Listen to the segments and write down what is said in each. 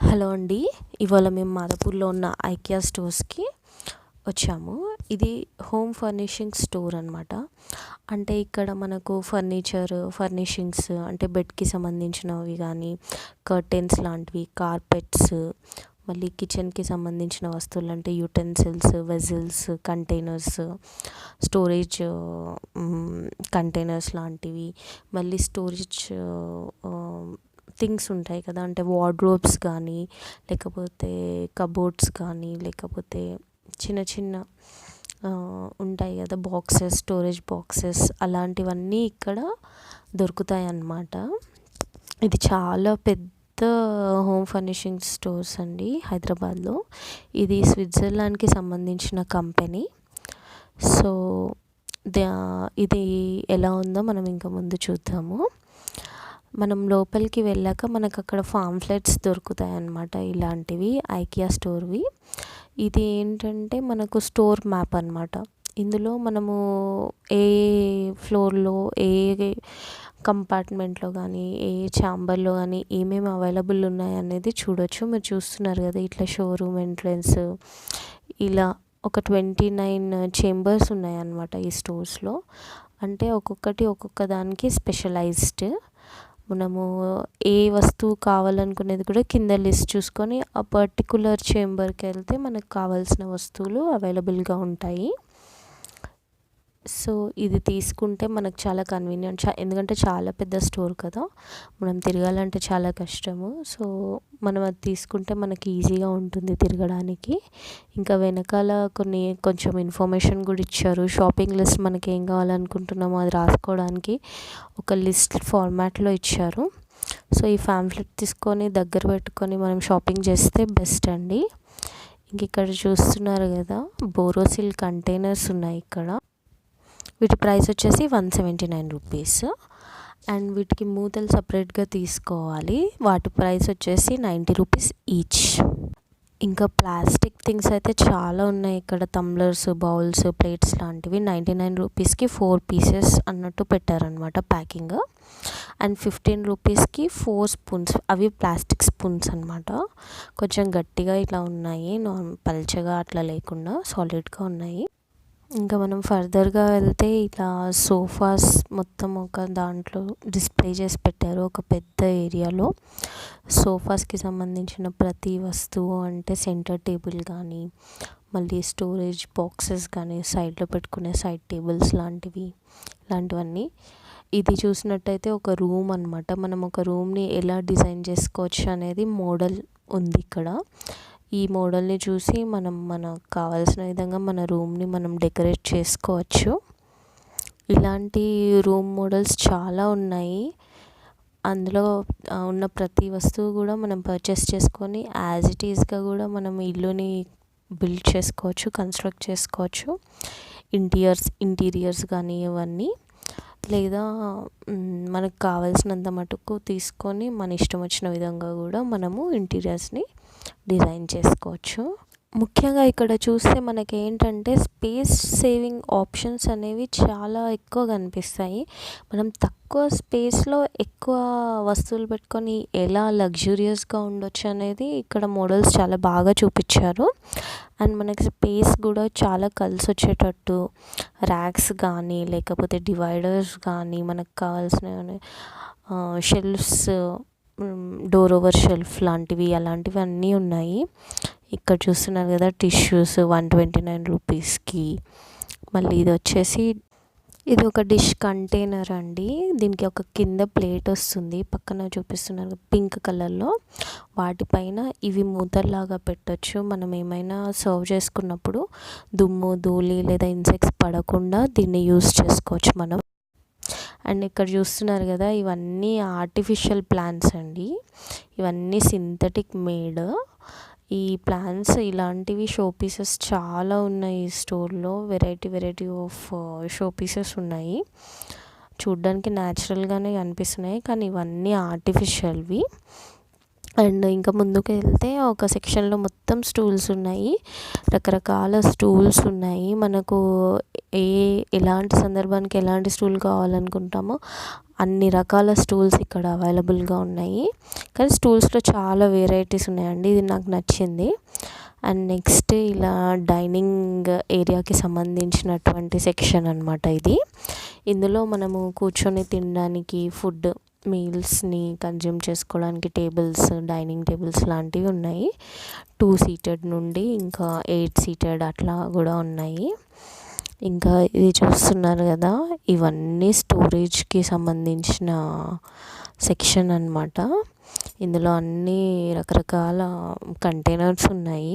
Hello అండి. ఇవాళ మేము మాదాపూర్లో ఉన్న ఐకియా స్టోర్స్కి వచ్చాము. ఇది హోమ్ ఫర్నిషింగ్ స్టోర్ అనమాట. అంటే ఇక్కడ మనకు ఫర్నిషింగ్స్ అంటే బెడ్కి సంబంధించినవి కానీ, కర్టెన్స్ లాంటివి, కార్పెట్స్, మళ్ళీ కిచెన్కి సంబంధించిన వస్తువులు అంటే utensils, vessels, containers, storage containers లాంటివి, మళ్ళీ స్టోరేజ్ థింగ్స్ ఉంటాయి కదా, అంటే వార్డ్రోబ్స్ కానీ, లేకపోతే కబోర్డ్స్ కానీ, లేకపోతే చిన్న చిన్న ఉంటాయి కదా బాక్సెస్, స్టోరేజ్ బాక్సెస్, అలాంటివన్నీ ఇక్కడ దొరుకుతాయి అన్నమాట. ఇది చాలా పెద్ద హోమ్ ఫర్నిషింగ్ స్టోర్స్ అండి హైదరాబాద్లో. ఇది స్విట్జర్లాండ్కి సంబంధించిన కంపెనీ. సో ఇది ఎలా ఉందో మనం ఇంకా ముందు చూద్దాము. మనం లోపలికి వెళ్ళాక మనకు అక్కడ పాంఫ్లెట్స్ దొరుకుతాయి అన్నమాట, ఇలాంటివి ఐకియా స్టోర్వి. ఇది ఏంటంటే మనకు స్టోర్ మ్యాప్ అన్నమాట. ఇందులో మనము ఏ ఫ్లోర్లో, ఏ కంపార్ట్మెంట్లో కానీ, ఏ ఛాంబర్లో కానీ ఏమేమి అవైలబుల్ ఉన్నాయి అనేది చూడొచ్చు. మీరు చూస్తున్నారు కదా, ఇట్లా షోరూమ్ ఎంట్రన్స్, ఇలా ఒక 29 చేంబర్స్ ఉన్నాయన్నమాట ఈ స్టోర్స్లో. అంటే ఒక్కొక్క దానికి స్పెషలైజ్డ్. మనము ఏ వస్తువు కావాలనుకునేది కూడా కింద లిస్ట్ చూసుకొని ఆ పర్టికులర్ చేంబర్కి వెళ్తే మనకు కావాల్సిన వస్తువులు అవైలబుల్గా ఉంటాయి. సో ఇది తీసుకుంటే మనకు చాలా కన్వీనియంట్, ఎందుకంటే చాలా పెద్ద స్టోర్ కదా, మనం తిరగాలంటే చాలా కష్టము. సో మనం అది తీసుకుంటే మనకి ఈజీగా ఉంటుంది తిరగడానికి. ఇంకా వెనకాల కొంచెం ఇన్ఫర్మేషన్ కూడా ఇచ్చారు. షాపింగ్ లిస్ట్ మనకి ఏం కావాలనుకుంటున్నామో అది రాసుకోవడానికి ఒక లిస్ట్ ఫార్మాట్లో ఇచ్చారు. సో ఈ పాంఫ్లెట్ తీసుకొని దగ్గర పెట్టుకొని మనం షాపింగ్ చేస్తే బెస్ట్ అండి. ఇంక ఇక్కడ చూస్తున్నారు కదా, బోరోసిల్ కంటైనర్స్ ఉన్నాయి ఇక్కడ. వీటి ప్రైస్ వచ్చేసి 179 రూపీస్. అండ్ వీటికి మూతలు సపరేట్గా తీసుకోవాలి. వాటి ప్రైస్ వచ్చేసి 90 రూపీస్ ఈచ్. ఇంకా ప్లాస్టిక్ థింగ్స్ అయితే చాలా ఉన్నాయి ఇక్కడ. టంబ్లర్స్, బౌల్స్, ప్లేట్స్ లాంటివి 99 రూపీస్కి 4 పీసెస్ అన్నట్టు పెట్టారనమాట ప్యాకింగ్. అండ్ 15 రూపీస్కి 4 స్పూన్స్, అవి ప్లాస్టిక్ స్పూన్స్ అనమాట. కొంచెం గట్టిగా ఇట్లా ఉన్నాయి, పల్చగా అట్లా లేకుండా సాలిడ్గా ఉన్నాయి. ఇంకా మనం ఫర్దర్గా వెళ్తే ఇట్లా సోఫాస్ మొత్తం ఒక దాంట్లో డిస్ప్లే చేసి పెట్టారు ఒక పెద్ద ఏరియాలో. సోఫాస్కి సంబంధించిన ప్రతి వస్తువు, అంటే సెంటర్ టేబుల్ కానీ, మళ్ళీ స్టోరేజ్ బాక్సెస్ కానీ, సైడ్లో పెట్టుకునే సైడ్ టేబుల్స్ ఇలాంటివన్నీ. ఇది చూసినట్టయితే ఒక రూమ్ అనమాట. మనం ఒక రూమ్ని ఎలా డిజైన్ చేసుకోవచ్చు అనేది మోడల్ ఉంది ఇక్కడ. ఈ మోడల్ని చూసి మనకు కావాల్సిన విధంగా మన రూమ్ని మనం డెకరేట్ చేసుకోవచ్చు. ఇలాంటి రూమ్ మోడల్స్ చాలా ఉన్నాయి. అందులో ఉన్న ప్రతి వస్తువు కూడా మనం పర్చేస్ చేసుకొని యాజ్ ఇట్ ఈస్గా కూడా మనం ఇల్లుని బిల్డ్ చేసుకోవచ్చు, కన్స్ట్రక్ట్ చేసుకోవచ్చు. ఇంటీరియర్స్ కానీ ఇవన్నీ, లేదా మనకు కావాల్సినంత మటుకు తీసుకొని మన ఇష్టం వచ్చిన విధంగా కూడా మనము ఇంటీరియర్స్ని డిజైన్ చేసుకోవచ్చు. ముఖ్యంగా ఇక్కడ చూస్తే మనకి ఏంటంటే స్పేస్ సేవింగ్ ఆప్షన్స్ అనేవి చాలా ఎక్కువ కనిపిస్తాయి. మనం తక్కువ స్పేస్లో ఎక్కువ వస్తువులు పెట్టుకొని ఎలా లగ్జూరియస్గా ఉండొచ్చు అనేది ఇక్కడ మోడల్స్ చాలా బాగా చూపించారు. అండ్ మనకి స్పేస్ కూడా చాలా కలిసి వచ్చేటట్టు ర్యాక్స్ కానీ, లేకపోతే డివైడర్స్ కానీ, మనకు కావాల్సిన షెల్ఫ్స్, డోర్ ఓవర్ షెల్ఫ్ లాంటివి, అలాంటివి అన్నీ ఉన్నాయి. ఇక్కడ చూస్తున్నారు కదా, టిష్యూస్ 129 రూపీస్కి. మళ్ళీ ఇది ఒక డిష్ కంటైనర్ అండి. దీనికి ఒక కింద ప్లేట్ వస్తుంది, పక్కన చూపిస్తున్నారు పింక్ కలర్లో. వాటిపైన ఇవి మూతల్లాగా పెట్టొచ్చు. మనం ఏమైనా సర్వ్ చేసుకున్నప్పుడు దుమ్ము, ధూళి లేదా ఇన్సెక్ట్స్ పడకుండా దీన్ని యూస్ చేసుకోవచ్చు మనం. అండ్ ఇక్కడ చూస్తున్నారు కదా, ఇవన్నీ ఆర్టిఫిషియల్ ప్లాంట్స్ అండి. ఇవన్నీ సింథటిక్ మేడ్. ఈ ప్లాంట్స్ ఇలాంటివి షో పీసెస్ చాలా ఉన్నాయి ఈ స్టోర్లో. వెరైటీ ఆఫ్ షో పీసెస్ ఉన్నాయి. చూడ్డానికి న్యాచురల్గానే కనిపిస్తున్నాయి, కానీ ఇవన్నీ ఆర్టిఫిషియల్వి. అండ్ ఇంకా ముందుకు వెళ్తే ఒక సెక్షన్లో మొత్తం స్టూల్స్ ఉన్నాయి, రకరకాల స్టూల్స్ ఉన్నాయి. మనకు ఎలాంటి సందర్భానికి ఎలాంటి స్టూల్ కావాలనుకుంటామో అన్ని రకాల స్టూల్స్ ఇక్కడ అవైలబుల్గా ఉన్నాయి. కానీ స్టూల్స్లో చాలా వెరైటీస్ ఉన్నాయండి, ఇది నాకు నచ్చింది. అండ్ నెక్స్ట్ ఇలా డైనింగ్ ఏరియాకి సంబంధించినటువంటి సెక్షన్ అనమాట ఇది. ఇందులో మనము కూర్చొని తినడానికి ఫుడ్ మీల్స్ని కన్జ్యూమ్ చేసుకోవడానికి టేబుల్స్, డైనింగ్ టేబుల్స్ లాంటివి ఉన్నాయి. 2 సీటెడ్ నుండి ఇంకా 8 సీటెడ్ అట్లా కూడా ఉన్నాయి. ఇంకా ఇది చూస్తున్నారు కదా, ఇవన్నీ స్టోరేజ్కి సంబంధించిన సెక్షన్ అన్నమాట. ఇందులో అన్ని రకరకాల కంటైనర్స్ ఉన్నాయి,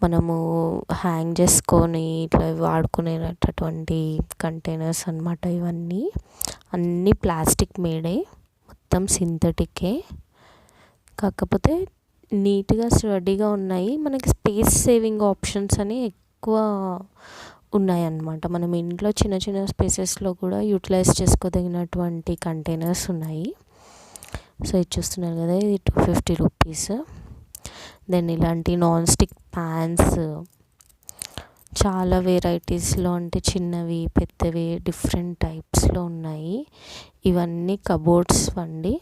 మనము హ్యాంగ్ చేసుకొని ఇట్లా వాడుకునేటటువంటి కంటైనర్స్ అన్నమాట. ఇవన్నీ అన్నీ ప్లాస్టిక్ మేడే, మొత్తం సింథటికే, కాకపోతే నీట్గా స్టడీగా ఉన్నాయి. మనకి స్పేస్ సేవింగ్ ఆప్షన్స్ అని ఎక్కువ ఉన్నాయన్నమాట. మనం ఇంట్లో చిన్న చిన్న స్పేసెస్లో కూడా యూటిలైజ్ చేసుకోదగినటువంటి కంటైనర్స్ ఉన్నాయి. సో ఇది చూస్తున్నారు కదా, ఇది 250 రూపీస్. దెన్ ఇలాంటి నాన్ స్టిక్ ప్యాన్స్ చాలా వెరైటీస్లో, అంటే చిన్నవి పెద్దవి డిఫరెంట్ టైప్స్లో ఉన్నాయి. ఇవన్నీ కబోర్డ్స్ అండి,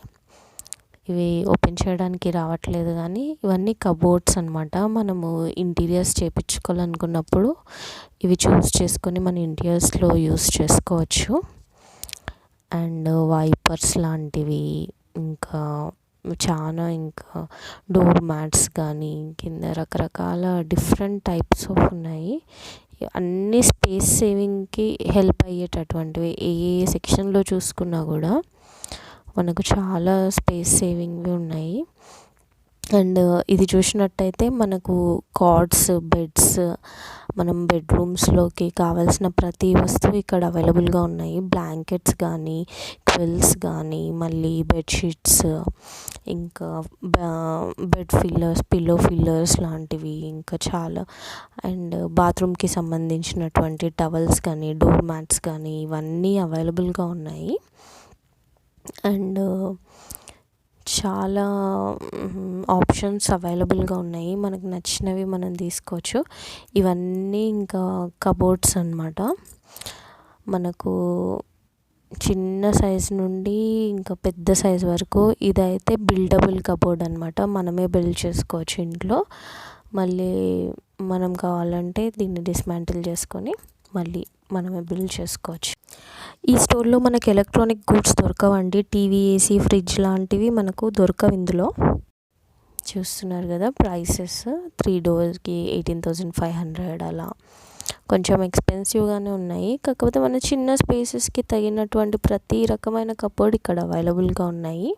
ఇవి ఓపెన్ చేయడానికి రావట్లేదు కానీ ఇవన్నీ కబోర్డ్స్ అనమాట. మనము ఇంటీరియర్స్ చేయించుకోవాలనుకున్నప్పుడు ఇవి చూస్ చేసుకొని మన ఇంటీరియర్స్లో యూస్ చేసుకోవచ్చు. అండ్ వైపర్స్ లాంటివి, ఇంకా ఇంకా డోర్ మ్యాట్స్ కానీ కింద రకరకాల డిఫరెంట్ టైప్స్ ఆఫ్ ఉన్నాయి. అన్నీ స్పేస్ సేవింగ్కి హెల్ప్ అయ్యేటటువంటివి. ఏ సెక్షన్లో చూసుకున్నా కూడా మనకు చాలా స్పేస్ సేవింగ్వి ఉన్నాయి. అండ్ ఇది చూసినట్టయితే మనకు కార్డ్స్, బెడ్స్, మనం బెడ్రూమ్స్లోకి కావాల్సిన ప్రతి వస్తువు ఇక్కడ అవైలబుల్గా ఉన్నాయి. బ్లాంకెట్స్ కానీ, క్విల్స్ కానీ, మళ్ళీ బెడ్షీట్స్, ఇంకా బెడ్ ఫిల్లర్స్, పిల్లో ఫిల్లర్స్ లాంటివి ఇంకా చాలా. అండ్ బాత్రూమ్కి సంబంధించినటువంటి టవల్స్ కానీ, డోర్ మ్యాట్స్ కానీ ఇవన్నీ అవైలబుల్గా ఉన్నాయి. అండ్ చాలా ఆప్షన్స్ అవైలబుల్గా ఉన్నాయి, మనకు నచ్చినవి మనం తీసుకోవచ్చు. ఇవన్నీ ఇంకా కబోర్డ్స్ అన్నమాట. మనకు చిన్న సైజ్ నుండి ఇంకా పెద్ద సైజ్ వరకు. ఇదైతే బిల్డబుల్ కబోర్డ్ అనమాట, మనమే బిల్డ్ చేసుకోవచ్చు ఇంట్లో. మళ్ళీ మనం కావాలంటే దీన్ని డిస్మాంటిల్ చేసుకొని మళ్ళీ మనమే బిల్డ్ చేసుకోవచ్చు. ఈ స్టోర్లో మనకి ఎలక్ట్రానిక్ గూడ్స్ దొరకవండి, టీవీ, ఏసీ, ఫ్రిడ్జ్ లాంటివి మనకు దొరకవు ఇందులో. చూస్తున్నారు కదా ప్రైసెస్, 3 డోర్స్కి 18,500 అలా, కొంచెం ఎక్స్పెన్సివ్గానే ఉన్నాయి. కాకపోతే మన చిన్న స్పేసెస్కి తగినటువంటి ప్రతి రకమైన కబోర్డ్ ఇక్కడ అవైలబుల్గా ఉన్నాయి.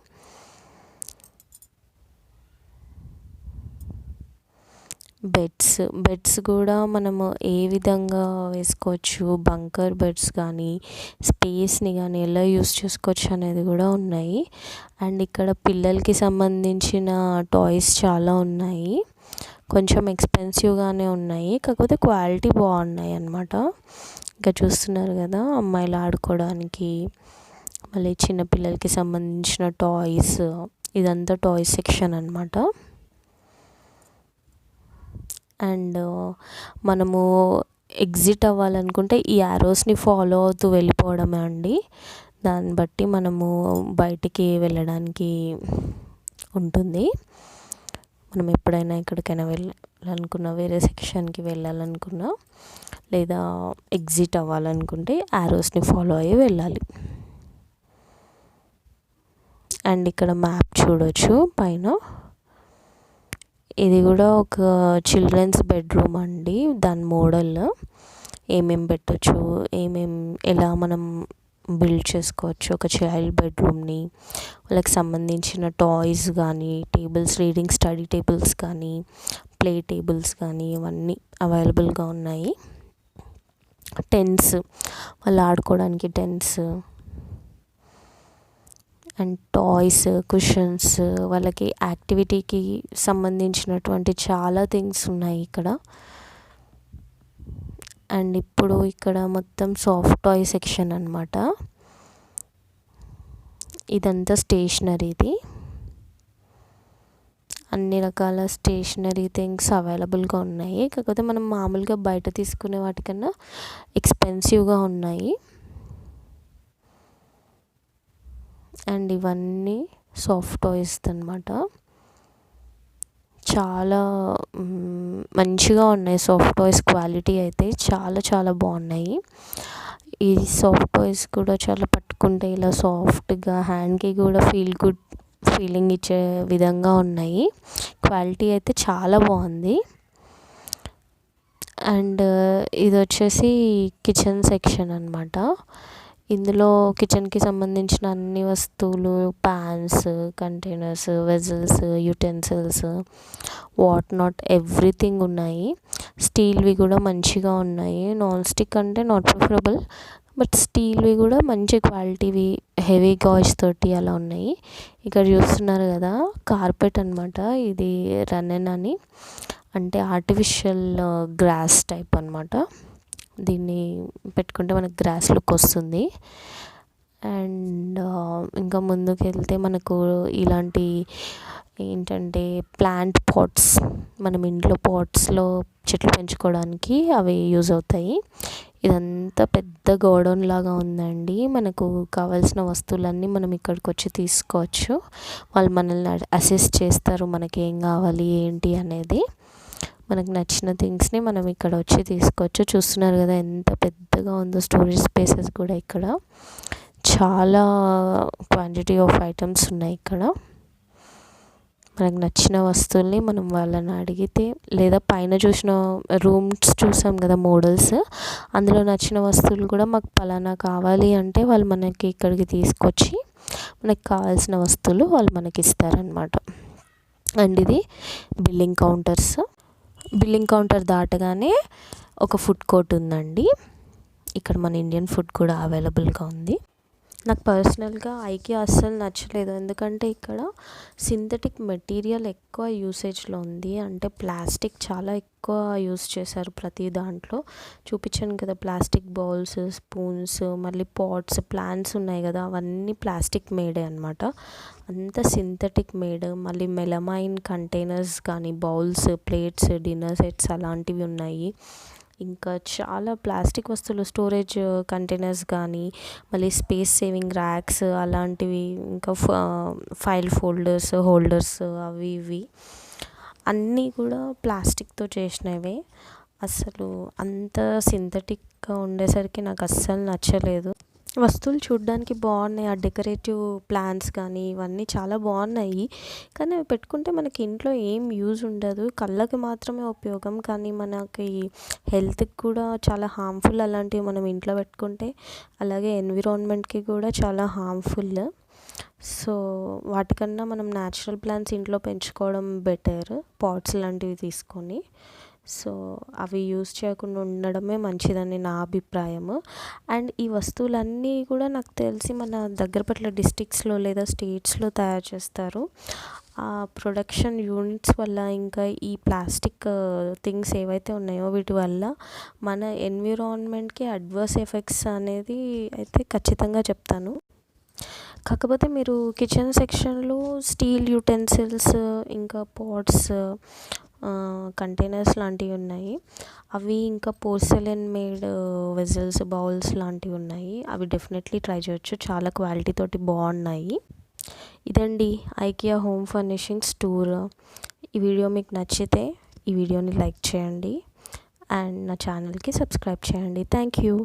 బెడ్స్ కూడా మనము ఏ విధంగా వేసుకోవచ్చు, బంకర్ బెడ్స్ కానీ స్పేస్ని కానీ ఎలా యూస్ చేసుకోవచ్చు అనేది కూడా ఉన్నాయి. అండ్ ఇక్కడ పిల్లలకి సంబంధించిన టాయ్స్ చాలా ఉన్నాయి, కొంచెం ఎక్స్పెన్సివ్గానే ఉన్నాయి, కాకపోతే క్వాలిటీ బాగున్నాయి అన్నమాట. ఇంకా చూస్తున్నారు కదా, అమ్మాయిలు ఆడుకోవడానికి, మళ్ళీ చిన్నపిల్లలకి సంబంధించిన టాయ్స్, ఇదంతా టాయ్స్ సెక్షన్ అన్నమాట. అండ్ మనము ఎగ్జిట్ అవ్వాలనుకుంటే ఈ యారోస్ని ఫాలో అవుతూ వెళ్ళిపోవడమే అండి. దాన్ని బట్టి మనము బయటికి వెళ్ళడానికి ఉంటుంది. మనం ఎప్పుడైనా ఎక్కడికైనా వెళ్ళాలనుకున్నా, వేరే సెక్షన్కి వెళ్ళాలనుకున్నా, లేదా ఎగ్జిట్ అవ్వాలనుకుంటే యారోస్ని ఫాలో అయ్యి వెళ్ళాలి. అండ్ ఇక్కడ మ్యాప్ చూడొచ్చు పైన. ఇది కూడా ఒక చిల్డ్రన్స్ బెడ్రూమ్ అండి, దాని మోడల్. ఏమేం పెట్టచ్చు, ఎలా మనం బిల్డ్ చేసుకోవచ్చు ఒక చైల్డ్ బెడ్రూమ్ని, వాళ్ళకి సంబంధించిన టాయ్స్ కానీ, టేబుల్స్, రీడింగ్ స్టడీ టేబుల్స్ కానీ, ప్లే టేబుల్స్ కానీ ఇవన్నీ అవైలబుల్గా ఉన్నాయి. టెన్స్, వాళ్ళు ఆడుకోవడానికి టెన్స్ అండ్ టాయ్స్, కుషన్స్, వాళ్ళకి యాక్టివిటీకి సంబంధించినటువంటి చాలా థింగ్స్ ఉన్నాయి ఇక్కడ. అండ్ ఇప్పుడు ఇక్కడ మొత్తం సాఫ్ట్ టాయ్ సెక్షన్ అన్నమాట. ఇదంతా స్టేషనరీది. అన్ని రకాల స్టేషనరీ థింగ్స్ అవైలబుల్గా ఉన్నాయి. కాకపోతే మనం మామూలుగా బయట తీసుకునే వాటికన్నా ఎక్స్పెన్సివ్గా ఉన్నాయి. అండ్ ఇవన్నీ సాఫ్ట్ టాయ్స్ అనమాట. చాలా మంచిగా ఉన్నాయి సాఫ్ట్ టాయ్స్ క్వాలిటీ అయితే చాలా చాలా బాగున్నాయి. ఈ సాఫ్ట్ టాయ్స్ కూడా చాలా పట్టుకుంటే ఇలా సాఫ్ట్గా హ్యాండ్కి కూడా గుడ్ ఫీలింగ్ ఇచ్చే విధంగా ఉన్నాయి. క్వాలిటీ అయితే చాలా బాగుంది. అండ్ ఇది వచ్చేసి కిచెన్ సెక్షన్ అనమాట. ఇందులో కిచెన్కి సంబంధించిన అన్ని వస్తువులు, pans, containers, vessels, utensils, what not everything ఉన్నాయి. స్టీల్వి కూడా మంచిగా ఉన్నాయి. నాన్ స్టిక్ అంటే నాట్ ప్రిఫరబుల్, బట్ స్టీల్వి కూడా మంచి క్వాలిటీవి హెవీ గాజ్ తోటి అలా ఉన్నాయి. ఇక్కడ చూస్తున్నారు కదా కార్పెట్ అనమాట. ఇది రన్నెన్ అని, అంటే ఆర్టిఫిషియల్ గ్రాస్ టైప్ అనమాట. దీన్ని పెట్టుకుంటే మనకు గ్రాస్ లుక్ వస్తుంది. అండ్ ఇంకా ముందుకు వెళ్తే మనకు ఇలాంటి ఏంటంటే ప్లాంట్ పాట్స్, మనం ఇంట్లో పాట్స్లో చెట్లు పెంచుకోవడానికి అవి యూజ్ అవుతాయి. ఇదంతా పెద్ద గోడౌన్ లాగా ఉందండి. మనకు కావాల్సిన వస్తువులన్నీ మనం ఇక్కడికి వచ్చి తీసుకోవచ్చు. వాళ్ళు మనల్ని అసిస్ట్ చేస్తారు మనకి ఏం కావాలి ఏంటి అనేది. మనకు నచ్చిన థింగ్స్ని మనం ఇక్కడ వచ్చి తీసుకోవచ్చు. చూస్తున్నారు కదా ఎంత పెద్దగా ఉందో స్టోరేజ్ స్పేసెస్ కూడా. ఇక్కడ చాలా క్వాంటిటీ ఆఫ్ ఐటమ్స్ ఉన్నాయి. ఇక్కడ మనకు నచ్చిన వస్తువుల్ని మనం వాళ్ళని అడిగితే, లేదా పైన చూసిన రూమ్స్ చూసాం కదా మోడల్స్, అందులో నచ్చిన వస్తువులు కూడా మాకు పలానా కావాలి అంటే వాళ్ళు మనకి ఇక్కడికి తీసుకొచ్చి మనకు కావాల్సిన వస్తువులు వాళ్ళు మనకి ఇస్తారనమాట. అండ్ ఇది బిల్లింగ్ కౌంటర్ దాటగానే ఒక ఫుడ్ కోర్ట్ ఉందండి. ఇక్కడ మన ఇండియన్ ఫుడ్ కూడా అవైలబుల్గా ఉంది. నాకు పర్సనల్గా ఐకియా అస్సలు నచ్చలేదు. ఎందుకంటే ఇక్కడ సింథటిక్ మెటీరియల్ ఎక్కువ యూసేజ్లో ఉంది. అంటే ప్లాస్టిక్ చాలా ఎక్కువ యూస్ చేశారు ప్రతి దాంట్లో. చూపించాను కదా ప్లాస్టిక్ బౌల్స్, స్పూన్స్, మళ్ళీ పాట్స్, ప్లాంట్స్ ఉన్నాయి కదా అవన్నీ ప్లాస్టిక్ మేడే అనమాట. అంత సింథటిక్ మేడ్. మళ్ళీ మెలమైన్ కంటైనర్స్ కానీ, బౌల్స్, ప్లేట్స్, డిన్నర్ సెట్స్ అలాంటివి ఉన్నాయి. ఇంకా చాలా ప్లాస్టిక్ వస్తువులు, స్టోరేజ్ కంటైనర్స్ కానీ, మళ్ళీ స్పేస్ సేవింగ్ ర్యాక్స్ అలాంటివి, ఇంకా ఫైల్ హోల్డర్స్ అవి ఇవి అన్నీ కూడా ప్లాస్టిక్తో చేసినవే. అసలు అంత సింథటిక్గా ఉండేసరికి నాకు అస్సలు నచ్చలేదు. వస్తువులు చూడడానికి బాగున్నాయి. ఆ డెకరేటివ్ ప్లాంట్స్ కానీ ఇవన్నీ చాలా బాగున్నాయి. కానీ అవి పెట్టుకుంటే మనకి ఇంట్లో ఏం యూజ్ ఉండదు. కళ్ళకి మాత్రమే ఉపయోగం, కానీ మనకి హెల్త్కి కూడా చాలా హార్మ్ఫుల్. అలాంటివి మనం ఇంట్లో పెట్టుకుంటే అలాగే ఎన్విరాన్మెంట్కి కూడా చాలా హార్మ్ఫుల్. సో వాటికన్నా మనం న్యాచురల్ ప్లాంట్స్ ఇంట్లో పెంచుకోవడం బెటర్, పాట్స్ లాంటివి తీసుకొని. సో అవి యూజ్ చేయకుండా ఉండడమే మంచిదని నా అభిప్రాయము. అండ్ ఈ వస్తువులన్నీ కూడా నాకు తెలిసి మన దగ్గరపట్ల డిస్ట్రిక్ట్స్లో లేదా స్టేట్స్లో తయారు చేస్తారు. ఆ ప్రొడక్షన్ యూనిట్స్ వల్ల, ఇంకా ఈ ప్లాస్టిక్ థింగ్స్ ఏవైతే ఉన్నాయో వీటి వల్ల మన ఎన్విరాన్మెంట్కి అడ్వర్స్ ఎఫెక్ట్స్ అనేది అయితే ఖచ్చితంగా చెప్తాను. కాకపోతే మీరు కిచెన్ సెక్షన్లో స్టీల్ యుటెన్సిల్స్, ఇంకా పాట్స్, కంటైనర్స్ లాంటివి ఉన్నాయి. అవి ఇంకా పోర్సెలెన్ మేడ్ వెజల్స్, బౌల్స్ లాంటివి ఉన్నాయి. అవి డెఫినెట్లీ ట్రై చేయొచ్చు. చాలా క్వాలిటీ తోటి బాగున్నాయి. ఇదండి ఐకియా హోమ్ ఫర్నిషింగ్స్ టూర్. ఈ వీడియో మీకు నచ్చితే ఈ వీడియోని లైక్ చేయండి అండ్ నా ఛానల్కి సబ్స్క్రైబ్ చేయండి. Thank you.